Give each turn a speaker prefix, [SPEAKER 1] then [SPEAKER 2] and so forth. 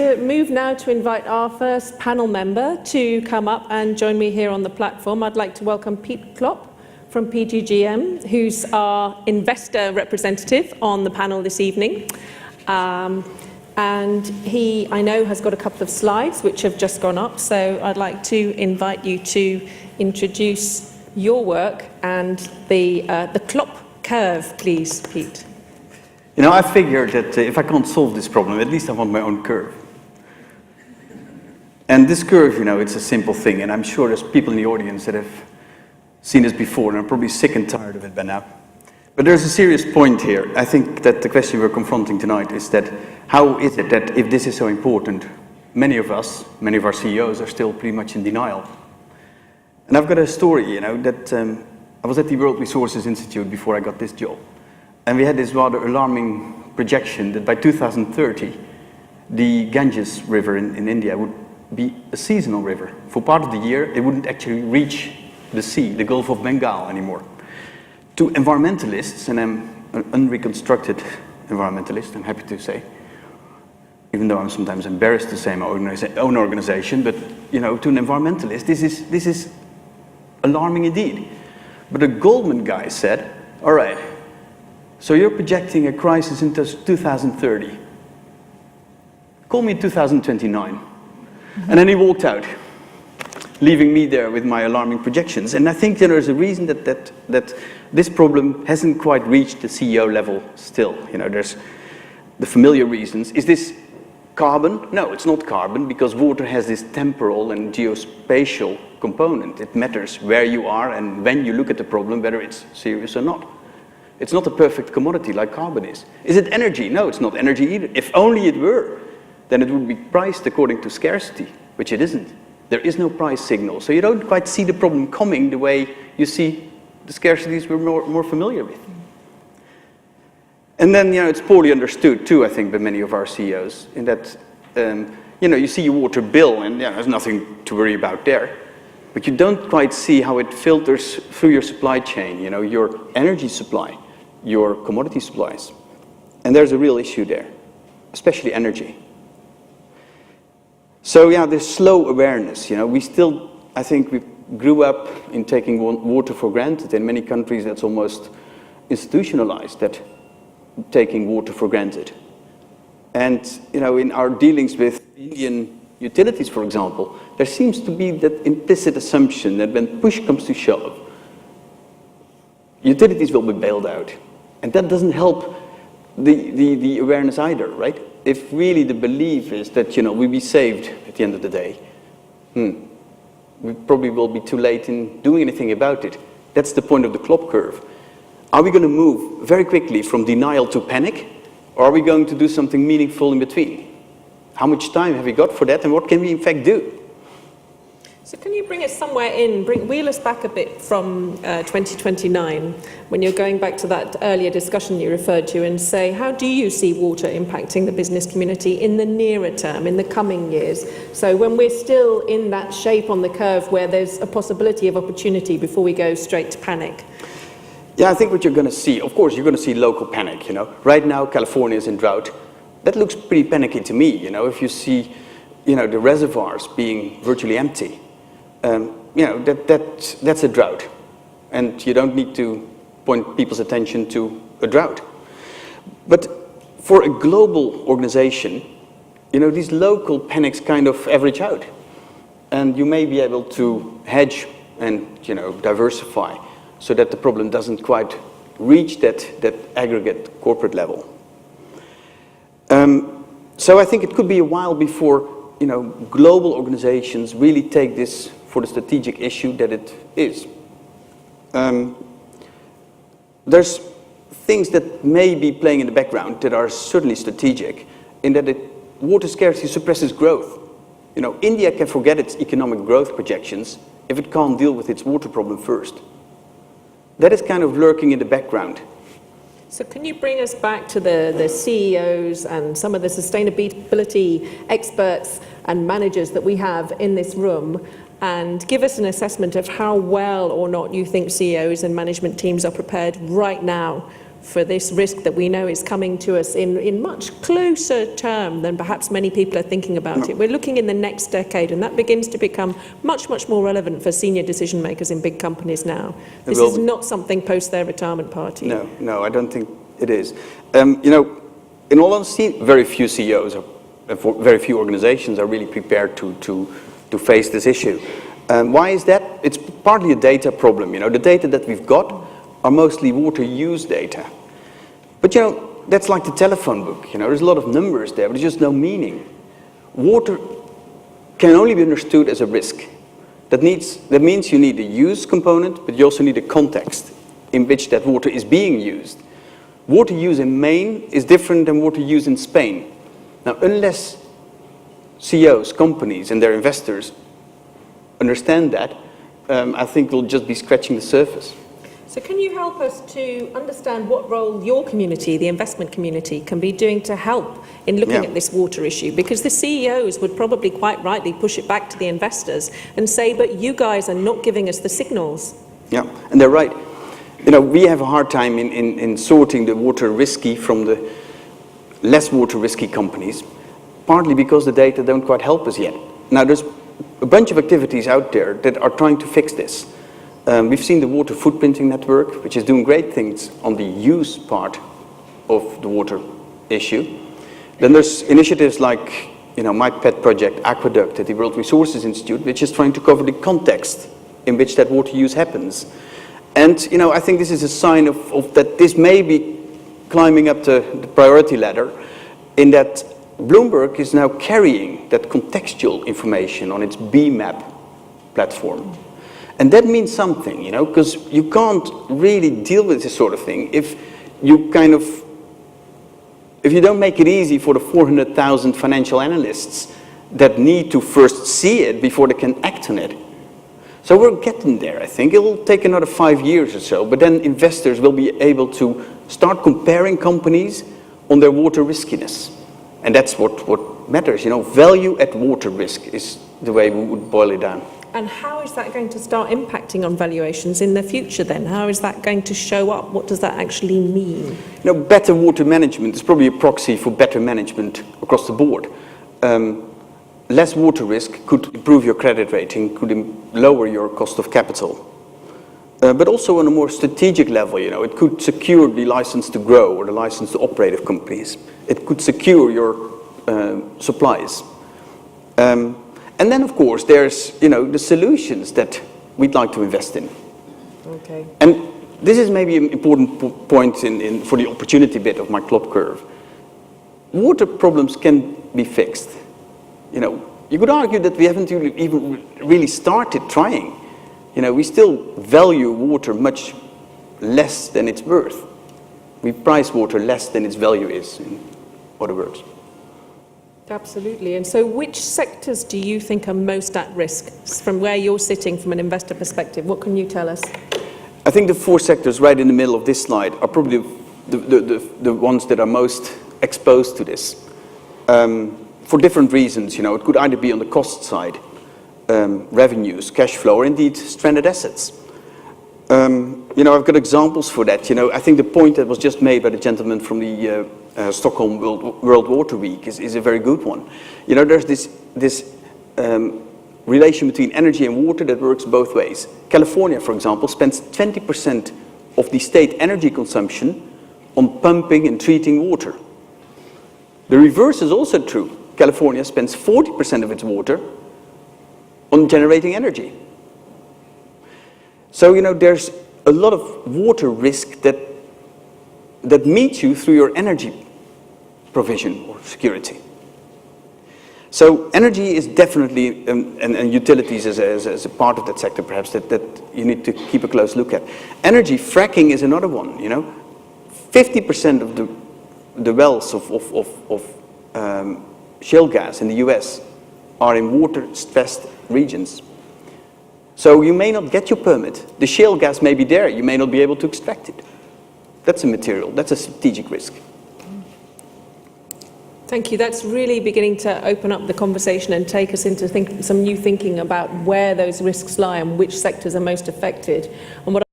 [SPEAKER 1] to move now to invite our first panel member to come up and join me here on the platform. I'd like to welcome Piet Klop from PGGM, who's our investor representative on the panel this evening. And he, I know, has got a couple of slides which have just gone up, so I'd like to invite you to introduce your work and the Klop curve, please, Piet.
[SPEAKER 2] You know, I figured that if I can't solve this problem, at least I want my own curve. And this curve, you know, it's a simple thing, and I'm sure there's people in the audience that have seen this before and are probably sick and tired of it by now. But there's a serious point here. I think that the question we're confronting tonight is that how is it that if this is so important, many of our CEOs are still pretty much in denial? And I've got a story, you know, that I was at the World Resources Institute before I got this job. And we had this rather alarming projection that by 2030, the Ganges River in India would be a seasonal river. For part of the year, it wouldn't actually reach the sea, the Gulf of Bengal anymore. To environmentalists, and I'm an unreconstructed environmentalist, I'm happy to say, even though I'm sometimes embarrassed to say my own organization, but you know, to an environmentalist, this is alarming indeed. But a Goldman guy said, all right, so you're projecting a crisis into 2030. Call me in 2029. And then he walked out, leaving me there with my alarming projections. And I think there is a reason that this problem hasn't quite reached the CEO level still. You know, there's the familiar reasons. Is this carbon? No, it's not carbon, because water has this temporal and geospatial component. It matters where you are and when you look at the problem, whether it's serious or not. It's not a perfect commodity like carbon is. Is it energy? No, it's not energy either. If only it were, then it would be priced according to scarcity, which it isn't. There is no price signal, so you don't quite see the problem coming the way you see the scarcities we're more familiar with. And then, you know, it's poorly understood too, I think, by many of our CEOs, in that, you know, you see your water bill and there's nothing to worry about there. But you don't quite see how it filters through your supply chain, you know, your energy supply, your commodity supplies. And there's a real issue there, especially energy. So yeah, there's slow awareness, you know, we still, I think we grew up in taking water for granted. In many countries that's almost institutionalized, that taking water for granted. And, you know, in our dealings with Indian utilities, for example, there seems to be that implicit assumption that when push comes to shove, utilities will be bailed out. And that doesn't help the awareness either, right? If really the belief is that, you know, we'll be saved at the end of the day, we probably will be too late in doing anything about it. That's the point of the Klop curve. Are we going to move very quickly from denial to panic, or are we going to do something meaningful in between? How much time have we got for that, and what can we in fact do?
[SPEAKER 1] So can you bring us somewhere in, wheel us back a bit from 2029, when you're going back to that earlier discussion you referred to, and say, how do you see water impacting the business community in the nearer term, in the coming years? So when we're still in that shape on the curve where there's a possibility of opportunity before we go straight to panic.
[SPEAKER 2] Yeah, I think what you're going to see, of course, you're going to see local panic, you know. Right now, California is in drought. That looks pretty panicky to me, you know, if you see, you know, the reservoirs being virtually empty. You know, that's a drought. And you don't need to point people's attention to a drought. But for a global organization, you know, these local panics kind of average out. And you may be able to hedge and, you know, diversify so that the problem doesn't quite reach that aggregate corporate level. So I think it could be a while before, you know, global organizations really take this for the strategic issue that it is. There's things that may be playing in the background that are certainly strategic, in that water scarcity suppresses growth. You know, India can forget its economic growth projections if it can't deal with its water problem first. That is kind of lurking in the background.
[SPEAKER 1] So can you bring us back to the CEOs and some of the sustainability experts and managers that we have in this room, and give us an assessment of how well or not you think CEOs and management teams are prepared right now for this risk that we know is coming to us in much closer term than perhaps many people are thinking about it. We're looking in the next decade, and that begins to become much, much more relevant for senior decision makers in big companies now. This is not something post their retirement party.
[SPEAKER 2] No, I don't think it is. You know, in all honesty, very few CEOs, very few organizations are really prepared to face this issue. Why is that? It's partly a data problem. You know, the data that we've got are mostly water use data. But you know, that's like the telephone book. You know, there's a lot of numbers there, but there's just no meaning. Water can only be understood as a risk. That means you need a use component, but you also need a context in which that water is being used. Water use in Maine is different than water use in Spain. Now, unless CEOs, companies, and their investors understand that, I think we'll just be scratching the surface.
[SPEAKER 1] So can you help us to understand what role your community, the investment community, can be doing to help in looking at this water issue? Because the CEOs would probably quite rightly push it back to the investors and say, but you guys are not giving us the signals.
[SPEAKER 2] Yeah, and they're right. You know, we have a hard time in sorting the water risky from the less water risky companies, partly because the data don't quite help us yet. Now, there's a bunch of activities out there that are trying to fix this. We've seen the water footprinting network, which is doing great things on the use part of the water issue. Then there's initiatives like, you know, my pet project, Aqueduct, at the World Resources Institute, which is trying to cover the context in which that water use happens. And, you know, I think this is a sign of that this may be climbing up the priority ladder, in that Bloomberg is now carrying that contextual information on its BMAP platform. And that means something, you know, because you can't really deal with this sort of thing if you don't make it easy for the 400,000 financial analysts that need to first see it before they can act on it. So we're getting there, I think. It will take another 5 years or so, but then investors will be able to start comparing companies on their water riskiness. And that's what matters, you know. Value at water risk is the way we would boil it down.
[SPEAKER 1] And how is that going to start impacting on valuations in the future then? How is that going to show up? What does that actually mean?
[SPEAKER 2] You know, better water management is probably a proxy for better management across the board. Less water risk could improve your credit rating, could lower your cost of capital. But also on a more strategic level, you know, it could secure the license to grow or the license to operate of companies. It could secure your supplies. And then, of course, there's, you know, the solutions that we'd like to invest in.
[SPEAKER 1] Okay.
[SPEAKER 2] And this is maybe an important point for the opportunity bit of my Klop curve. Water problems can be fixed. You know, you could argue that we haven't even really started trying. You know, we still value water much less than it's worth. We price water less than its value is, in other words.
[SPEAKER 1] Absolutely. And so which sectors do you think are most at risk from where you're sitting from an investor perspective? What can you tell us?
[SPEAKER 2] I think the 4 sectors right in the middle of this slide are probably the ones that are most exposed to this. For different reasons, you know, it could either be on the cost side, revenues, cash flow, or indeed stranded assets. You know, I've got examples for that. You know, I think the point that was just made by the gentleman from the Stockholm World Water Week is a very good one. You know, there's this relation between energy and water that works both ways. California, for example, spends 20% of the state energy consumption on pumping and treating water. The reverse is also true. California spends 40% of its water on generating energy. So, you know, there's a lot of water risk that meets you through your energy provision or security. So energy is definitely, and utilities as a part of that sector perhaps, that you need to keep a close look at. Energy, fracking is another one, you know. 50% of the wells of shale gas in the US are in water-stressed regions. So you may not get your permit. The shale gas may be there, you may not be able to extract it. That's a material, that's a strategic risk.
[SPEAKER 1] Thank you. That's really beginning to open up the conversation and take us into some new thinking about where those risks lie and which sectors are most affected. And what